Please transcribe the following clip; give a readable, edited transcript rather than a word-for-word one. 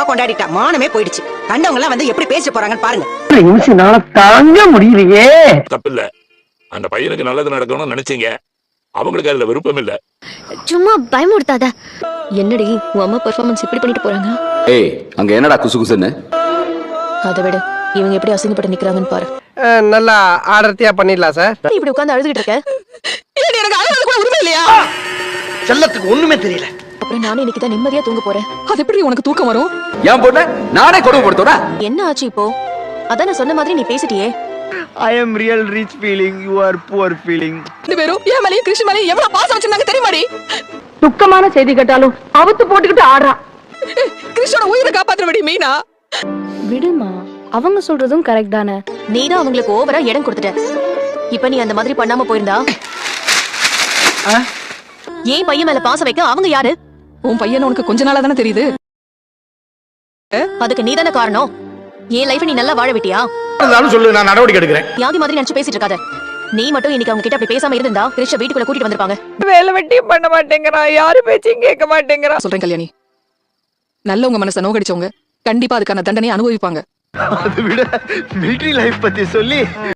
கொண்டாடிட்டா மானமே போயிடுச்சு. கண்டவங்க எல்லாம் வந்து எப்படி பேச போறாங்கன்னு பாருங்க. நிமிஷம் தாங்க முடியலையே. தப்பில்ல, அந்த பையனுக்கு நல்லது நடக்கணும்னு நினைச்சீங்க, அவங்களுக்கு அதுல விருப்பம் இல்ல. சும்மா பயமுறுத்தாத. என்னடி உன் அம்மா பெர்ஃபார்மன்ஸ் இப்படி பண்ணிட்டு போறாங்க? ஏய், அங்க என்னடா குசு குசுன்னு? அதை விட இவங்க எப்படி அசிங்கப்பட்டு நிக்கிறாங்கன்னு பாரு. நல்லா ஆடர்த்தியா பண்ணிடலாம் சார். இப்படி உட்கார்ந்து அழுதுகிட்டு இருக்க. எனக்கு அழுகிறது கூட உரிமை இல்லையா? செல்லத்துக்கு ஒண்ணுமே தெரியல. அப்புறம் நானே இன்னைக்கு தான் நிம்மதியா தூங்க போறேன். அது எப்படி உனக்கு தூக்கம் வரும்? ஏன் பொண்ணு நானே கொடுமைப்படுத்தோடா? என்ன ஆச்சு இப்போ? அதான் நான் சொன்ன மாதிரி நீ பேசிட்டியே. I am real rich feeling, you are poor feeling. ரெண்டு பேரும் ஏன் மேலேயும் கிருஷ்ண மேலேயும் எவ்வளவு பாசம் வச்சிருந்தாங்க தெரியுமாடி? துக்கமான செய்தி கேட்டாலும் அவுத்து போட்டுக்கிட்டு ஆடுறான். கிருஷ்ணோட உயிரை காப்பாத்துறபடி மீனா. விடுமா, அவங்க சொல்றதும் கரெக்ட் தானே. நீ தான் அவங்களுக்கு ஓவரா இடம் கொடுத்துட்ட. இப்ப நீ அந்த மாதிரி பண்ணாம போயிருந்தா ஏன் பையன் மேல பாசம் வைக்க அவங்க யாரு? உன் பையன் உனக்கு கொஞ்ச நாளா தானே தெரியுது. அதுக்கு நீ தானே காரணம். என் லைஃப் நீ நல்லா வாழ விட்டியா? சொல்லு, நான் நடவடிக்கை எடுக்கிறேன். யாதி மாதிரி நினைச்சு பேசிட்டு இருக்காத. நீ மட்டும் இன்னைக்கு அவங்க கிட்ட அப்படி பேசாம இருந்தா கிருஷ்ண வீட்டுக்குள்ள கூட்டிட்டு வந்திருப்பாங்க. வேலை வெட்டியும் பண்ண மாட்டேங்கிறா, யாரு பேச்சையும் கேட்க மாட்டேங்கிறா. சொல்றேன் கல்யாணி, நல்லவங்க மனசை நோகடிச்சவங்க கண்டிப்பா அதுக்கான தண்டனையை அனுபவிப்பாங்க. அதை விட மிலிட்டரி லைஃப் பத்தி சொல்லி